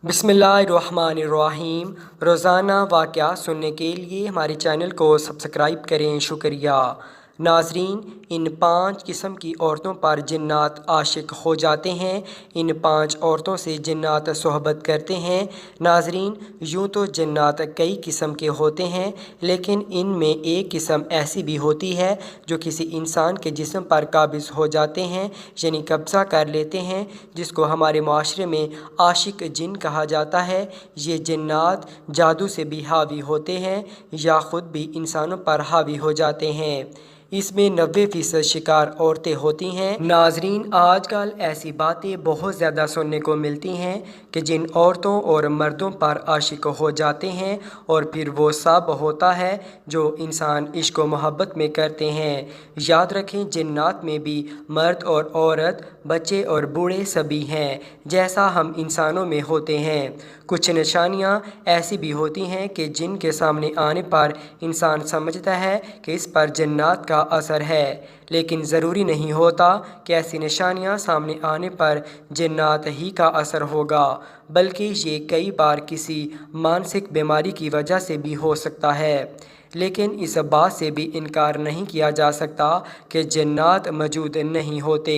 बिस्मिल्लाहिर्रहमानिर्रहीम। रोज़ाना वाक़या सुनने के लिए हमारे चैनल को सब्सक्राइब करें। शुक्रिया। नाज़रीन, इन 5 किस्म की औरतों पर जिन्नात आशिक हो जाते हैं। इन 5 औरतों से जिन्नात सोहबत करते हैं। नाज़रीन, यूँ तो जिन्नात कई किस्म के होते हैं, लेकिन इनमें एक किस्म ऐसी भी होती है जो किसी इंसान के जिस्म पर काबिज़ हो जाते हैं, यानी कब्ज़ा कर लेते हैं, जिसको हमारे माशरे में आशिक जिन कहा जाता है। ये जिन्नात जादू से भी हावी होते हैं या ख़ुद भी इंसानों पर हावी हो जाते हैं। इसमें 90% शिकार औरतें होती हैं। नाजरीन, आजकल ऐसी बातें बहुत ज़्यादा सुनने को मिलती हैं कि जिन औरतों और मर्दों पर आशिक हो जाते हैं और फिर वो सब होता है जो इंसान इश्क व मोहब्बत में करते हैं। याद रखें, जिन्नात में भी मर्द और औरत, बच्चे और बूढ़े सभी हैं, जैसा हम इंसानों में होते हैं। कुछ निशानियाँ ऐसी भी होती हैं कि जिन के सामने आने पर इंसान समझता है कि इस पर जिन्नात का असर है, लेकिन ज़रूरी नहीं होता कि ऐसी निशानियाँ सामने आने पर जिन्नात ही का असर होगा, बल्कि ये कई बार किसी मानसिक बीमारी की वजह से भी हो सकता है। लेकिन इस बात से भी इनकार नहीं किया जा सकता कि जिन्नात मौजूद नहीं होते,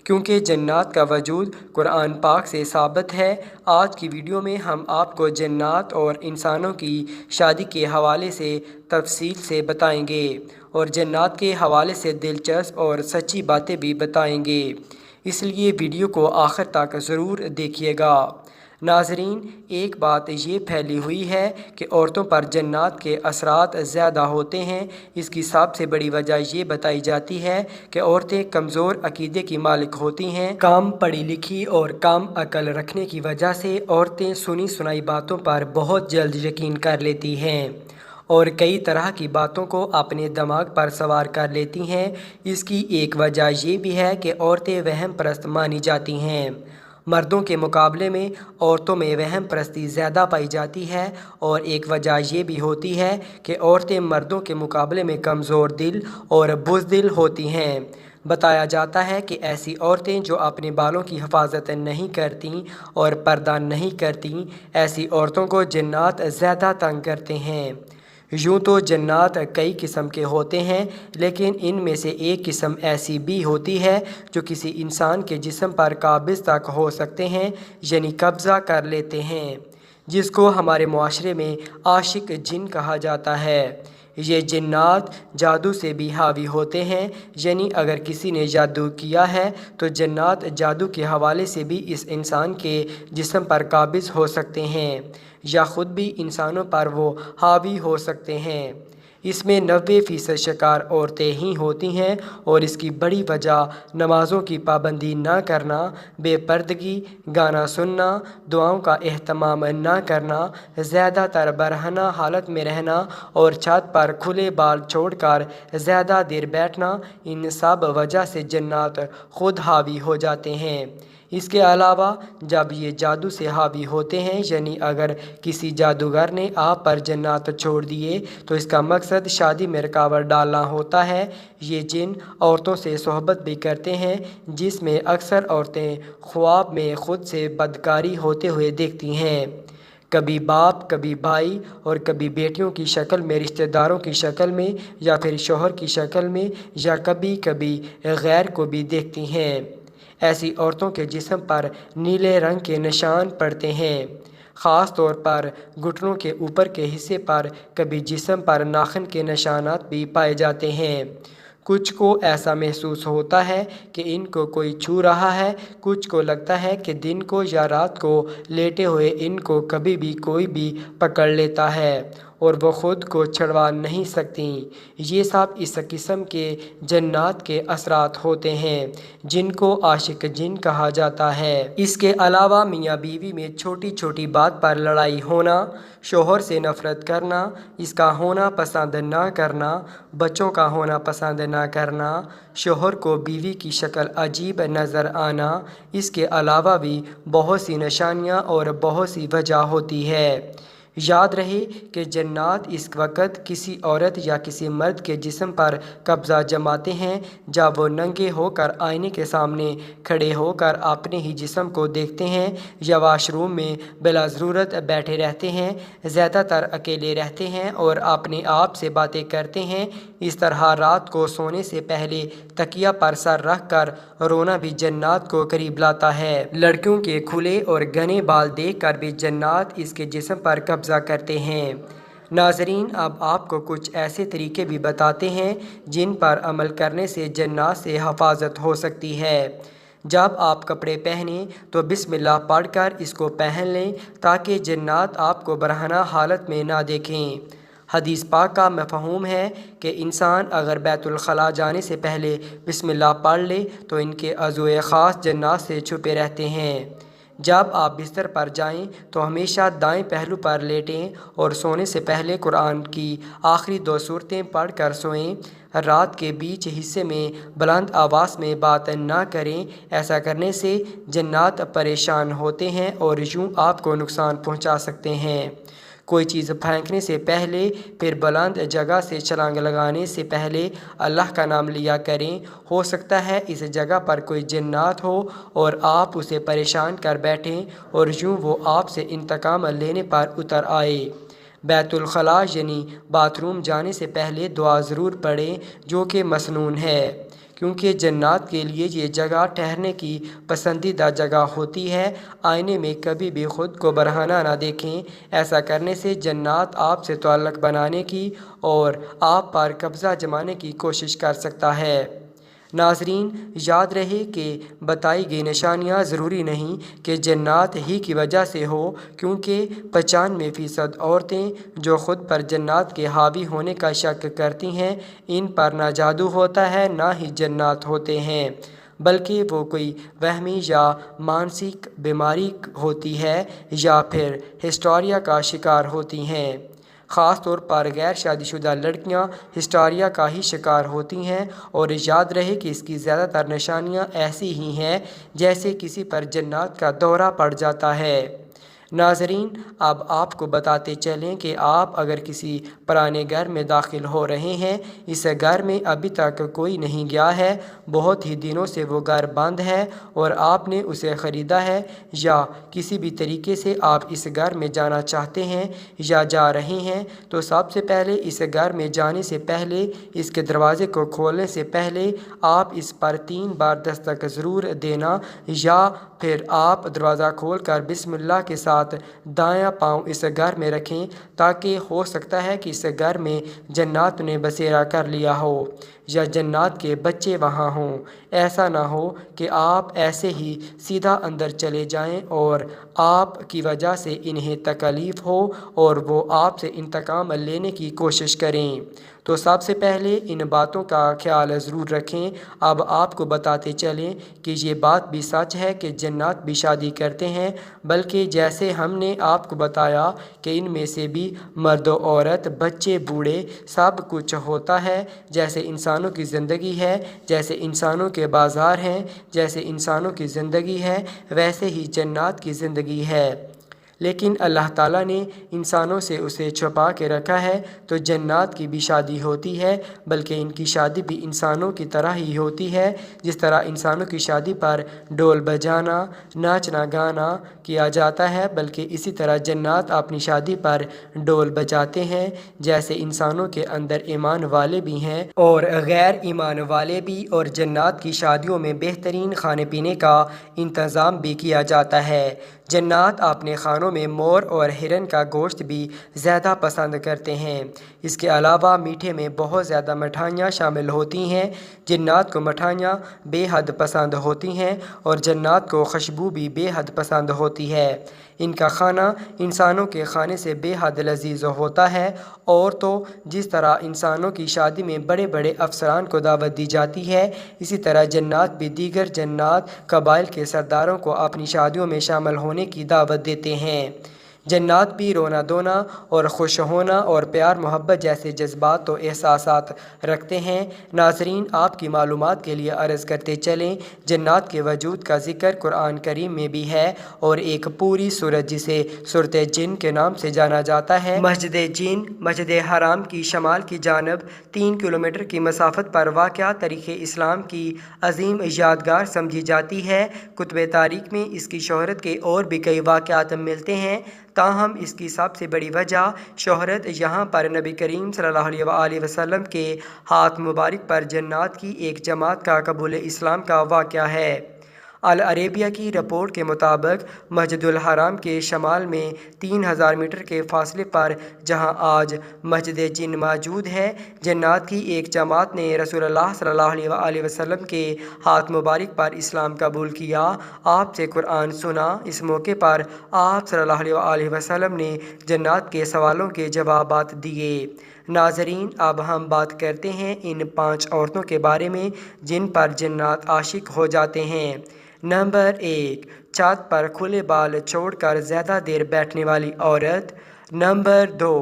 क्योंकि जिन्नात का वजूद कुरान पाक से साबित है। आज की वीडियो में हम आपको जिन्नात और इंसानों की शादी के हवाले से तफसील से बताएंगे और जिन्नात के हवाले से दिलचस्प और सच्ची बातें भी बताएंगे, इसलिए वीडियो को आखिर तक ज़रूर देखिएगा। नाजरीन, एक बात ये फैली हुई है कि औरतों पर जिन्नात के असरात ज़्यादा होते हैं। इसकी सबसे बड़ी वजह ये बताई जाती है कि औरतें कमज़ोर अकीदे की मालिक होती हैं। कम पढ़ी लिखी और कम अकल रखने की वजह से औरतें सुनी सुनाई बातों पर बहुत जल्द यकीन कर लेती हैं और कई तरह की बातों को अपने दिमाग पर सवार कर लेती हैं। इसकी एक वजह ये भी है कि औरतें वहम परस्त मानी जाती हैं। मर्दों के मुकाबले में औरतों में वहम परस्ती ज़्यादा पाई जाती है और एक वजह ये भी होती है कि औरतें मर्दों के मुकाबले में कमज़ोर दिल और बुज़दिल होती हैं। बताया जाता है कि ऐसी औरतें जो अपने बालों की हिफाजत नहीं करती और पर्दा नहीं करती, ऐसी औरतों को जिन्नात ज़्यादा तंग करते हैं। यूँ तो जिन्नात कई किस्म के होते हैं, लेकिन इनमें से एक किस्म ऐसी भी होती है जो किसी इंसान के जिस्म पर काबिज़ तक हो सकते हैं, यानी कब्ज़ा कर लेते हैं, जिसको हमारे मुआशरे में आशिक जिन कहा जाता है। ये जिन्नात जादू से भी हावी होते हैं, यानी अगर किसी ने जादू किया है तो जिन्नात जादू के हवाले से भी इस इंसान के जिस्म पर काबिज़ हो सकते हैं या ख़ुद भी इंसानों पर वो हावी हो सकते हैं। इसमें 90% शिकार औरतें ही होती हैं और इसकी बड़ी वजह नमाज़ों की पाबंदी ना करना, बेपर्दगी, गाना सुनना, दुआओं का एहतमाम ना करना, ज़्यादातर बरहना हालत में रहना और छत पर खुले बाल छोड़कर ज़्यादा देर बैठना, इन सब वजह से जिन्नात ख़ुद हावी हो जाते हैं। इसके अलावा जब ये जादू से हावी होते हैं, यानी अगर किसी जादूगर ने आप पर जिन्नात छोड़ दिए, तो इसका मकसद शादी में रुकावट डालना होता है। ये जिन औरतों से सोहबत भी करते हैं, जिसमें अक्सर औरतें ख्वाब में ख़ुद से बदकारी होते हुए देखती हैं, कभी बाप, कभी भाई और कभी बेटियों की शक्ल में, रिश्तेदारों की शक्ल में या फिर शौहर की शक्ल में, या कभी कभी गैर को भी देखती हैं। ऐसी औरतों के जिस्म पर नीले रंग के निशान पड़ते हैं, ख़ास तौर पर घुटनों के ऊपर के हिस्से पर। कभी जिस्म पर नाखून के निशानात भी पाए जाते हैं। कुछ को ऐसा महसूस होता है कि इनको कोई छू रहा है, कुछ को लगता है कि दिन को या रात को लेटे हुए इनको कभी भी कोई भी पकड़ लेता है और वो ख़ुद को छुड़वा नहीं सकती। ये सब इस किस्म के जन्नात के असरात होते हैं, जिनको आशिक जिन कहा जाता है। इसके अलावा मियाँ बीवी में छोटी छोटी बात पर लड़ाई होना, शोहर से नफ़रत करना, इसका होना पसंद ना करना, बच्चों का होना पसंद ना करना, शोहर को बीवी की शक्ल अजीब नज़र आना, इसके अलावा भी बहुत सी निशानियाँ और बहुत सी वजह होती है। یاد رہے کہ جنات اس وقت کسی عورت یا کسی مرد کے جسم پر قبضہ جماتے ہیں جب وہ ننگے ہو کر آئینے کے سامنے کھڑے ہو کر اپنے ہی جسم کو دیکھتے ہیں یا واش روم میں بلا ضرورت بیٹھے رہتے ہیں، زیادہ تر اکیلے رہتے ہیں اور اپنے آپ سے باتیں کرتے ہیں۔ اس طرح رات کو سونے سے پہلے تکیہ پر سر رکھ کر رونا بھی جنات کو قریب لاتا ہے۔ لڑکیوں کے کھلے اور گھنے بال دیکھ کر بھی جنات اس کے جسم پر قبضہ کرتے ہیں۔ ناظرین، اب آپ کو کچھ ایسے طریقے بھی بتاتے ہیں جن پر عمل کرنے سے جنات سے حفاظت ہو سکتی ہے۔ جب آپ کپڑے پہنیں تو بسم اللہ پڑھ کر اس کو پہن لیں تاکہ جنات آپ کو برہنہ حالت میں نہ دیکھیں۔ حدیث پاک کا مفہوم ہے کہ انسان اگر بیت الخلاء جانے سے پہلے بسم اللہ پڑھ لے تو ان کے عضوِ خاص جنات سے چھپے رہتے ہیں۔ جب آپ بستر پر جائیں تو ہمیشہ دائیں پہلو پر لیٹیں اور سونے سے پہلے قرآن کی آخری 2 سورتیں پڑھ کر سوئیں۔ رات کے بیچ حصے میں بلند آواز میں بات نہ کریں، ایسا کرنے سے جنات پریشان ہوتے ہیں اور یوں آپ کو نقصان پہنچا سکتے ہیں۔ کوئی چیز پھینکنے سے پہلے، پھر بلند جگہ سے چھلانگ لگانے سے پہلے اللہ کا نام لیا کریں، ہو سکتا ہے اس جگہ پر کوئی جنات ہو اور آپ اسے پریشان کر بیٹھیں اور یوں وہ آپ سے انتقام لینے پر اتر آئے۔ بیت الخلاء یعنی باتھ روم جانے سے پہلے دعا ضرور پڑھیں جو کہ مسنون ہے، کیونکہ جنات کے لیے یہ جگہ ٹھہرنے کی پسندیدہ جگہ ہوتی ہے۔ آئینے میں کبھی بھی خود کو برہنہ نہ دیکھیں، ایسا کرنے سے جنات آپ سے تعلق بنانے کی اور آپ پر قبضہ جمانے کی کوشش کر سکتا ہے۔ ناظرین، یاد رہے کہ بتائی گئی نشانیاں ضروری نہیں کہ جنات ہی کی وجہ سے ہو، کیونکہ 95% عورتیں جو خود پر جنات کے حاوی ہونے کا شک کرتی ہیں، ان پر نہ جادو ہوتا ہے نہ ہی جنات ہوتے ہیں، بلکہ وہ کوئی وہمی یا مانسک بیماری ہوتی ہے یا پھر ہسٹوریا کا شکار ہوتی ہیں۔ خاص طور پر غیر شادی شدہ لڑکیاں ہسٹوریا کا ہی شکار ہوتی ہیں، اور یاد رہے کہ اس کی زیادہ تر نشانیاں ایسی ہی ہیں جیسے کسی پر جنات کا دورہ پڑ جاتا ہے۔ ناظرین، اب آپ کو بتاتے چلیں کہ آپ اگر کسی پرانے گھر میں داخل ہو رہے ہیں، اس گھر میں ابھی تک کوئی نہیں گیا ہے، بہت ہی دنوں سے وہ گھر بند ہے اور آپ نے اسے خریدا ہے، یا کسی بھی طریقے سے آپ اس گھر میں جانا چاہتے ہیں یا جا رہے ہیں، تو سب سے پہلے اس گھر میں جانے سے پہلے، اس کے دروازے کو کھولنے سے پہلے آپ اس پر 3 بار دستک ضرور دینا، یا پھر آپ دروازہ کھول کر بسم اللہ کے ساتھ دایاں پاؤں اس گھر میں رکھیں، تاکہ ہو سکتا ہے کہ اس گھر میں جنات نے بسیرا کر لیا ہو یا جنات کے بچے وہاں ہوں۔ ایسا نہ ہو کہ آپ ایسے ہی سیدھا اندر چلے جائیں اور آپ کی وجہ سے انہیں تکلیف ہو اور وہ آپ سے انتقام لینے کی کوشش کریں۔ تو سب سے پہلے ان باتوں کا خیال ضرور رکھیں۔ اب آپ کو بتاتے چلیں کہ یہ بات بھی سچ ہے کہ جنات بھی شادی کرتے ہیں، بلکہ جیسے ہم نے آپ کو بتایا کہ ان میں سے بھی مرد و عورت، بچے بوڑھے، سب کچھ ہوتا ہے۔ جیسے انسانوں کی زندگی ہے، جیسے انسانوں کے بازار ہیں، جیسے انسانوں کی زندگی ہے، ویسے ہی جنات کی زندگی ہے، لیکن اللہ تعالیٰ نے انسانوں سے اسے چھپا کے رکھا ہے۔ تو جنات کی بھی شادی ہوتی ہے، بلکہ ان کی شادی بھی انسانوں کی طرح ہی ہوتی ہے۔ جس طرح انسانوں کی شادی پر ڈھول بجانا، ناچنا گانا کیا جاتا ہے، بلکہ اسی طرح جنات اپنی شادی پر ڈھول بجاتے ہیں۔ جیسے انسانوں کے اندر ایمان والے بھی ہیں اور غیر ایمان والے بھی، اور جنات کی شادیوں میں بہترین کھانے پینے کا انتظام بھی کیا جاتا ہے۔ جنات اپنے کھانوں میں مور اور ہرن کا گوشت بھی زیادہ پسند کرتے ہیں۔ اس کے علاوہ میٹھے میں بہت زیادہ مٹھائیاں شامل ہوتی ہیں۔ جنات کو مٹھائیاں بے حد پسند ہوتی ہیں اور جنات کو خوشبو بھی بے حد پسند ہوتی ہے۔ ان کا کھانا انسانوں کے کھانے سے بے حد لذیذ ہوتا ہے، اور تو جس طرح انسانوں کی شادی میں بڑے بڑے افسران کو دعوت دی جاتی ہے، اسی طرح جنات بھی دیگر جنات قبائل کے سرداروں کو اپنی شادیوں میں شامل ہونے کی دعوت دیتے ہیں۔ जन्नात भी रोना धोना और खुश होना और प्यार मोहब्बत जैसे जज्बात और एहसासात रखते हैं। नाज़रीन, आपकी मालूमात के लिए अर्ज़ करते चलें, जन्नात के वजूद का ज़िक्र कुरान करीम में भी है और एक पूरी सूरत जिसे सूरत जिन के नाम से जाना जाता है। मस्जिद जिन मस्जिद हराम की शमाल की जानब 3 किलोमीटर की मसाफत पर वाक़या तारीख़ इस्लाम की अजीम यादगार समझी जाती है। कुतुब तारीख़ में इसकी शोहरत के और भी कई वाक़यात मिलते हैं, ताहम इसकी सबसे बड़ी वजह शोहरत यहाँ पर नबी करीम सल्लल्लाहु अलैहि वसल्लम के हाथ मुबारक पर जन्नात की एक जमात का कबूल इस्लाम का वाक़या है। अल अरेबिया की रिपोर्ट के मुताबिक मस्जिदुल हराम के शमाल में 3000 मीटर के फासले पर जहां आज मस्जिद जिन मौजूद है, जन्नात की एक जमात ने रसूलुल्लाह सल्लल्लाहु अलैहि वसल्लम के हाथ मुबारक पर इस्लाम कबूल किया, आपसे कुरान सुना। इस मौके पर आप सल्लल्लाहु अलैहि वसल्लम ने जन्नात के सवालों के जवाबात दिए। नाज़रीन, अब हम बात करते हैं इन 5 औरतों के बारे में जिन पर जन्नात आशिक हो जाते हैं। नंबर 1, छत पर खुले बाल छोड़कर ज़्यादा देर बैठने वाली औरत। नंबर 2,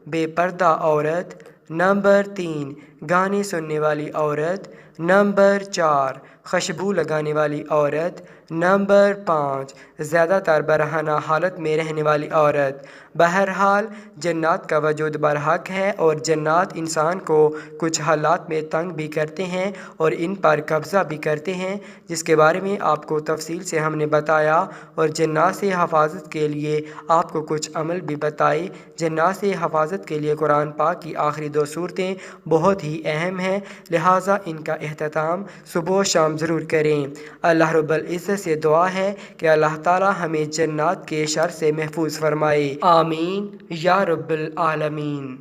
बेपर्दा औरत। नंबर 3, गाने सुनने वाली औरत। नंबर 4, खुशबू लगाने वाली औरत। नंबर 5, ज़्यादातर बरहना हालत में रहने वाली औरत। बहरहाल जन्नात का वजूद बरहक है और जन्नात इंसान को कुछ हालात में तंग भी करते हैं और इन पर कब्ज़ा भी करते हैं, जिसके बारे में आपको तफसील से हमने बताया और जन्नात से हफाजत के लिए आपको कुछ अमल भी बताए। जन्नात से हफाजत के लिए कुरान पाक की आखिरी 2 सूरतें बहुत ही अहम हैं, लिहाजा इनका एहतमाम सुबह शाम ज़रूर करें। अल्लाह रब्बुल इज़्ज़त से दुआ है कि अल्लाह ताला हमें जन्नात के शर से महफूज फरमाए। आमीन या रब्बुल आलमीन।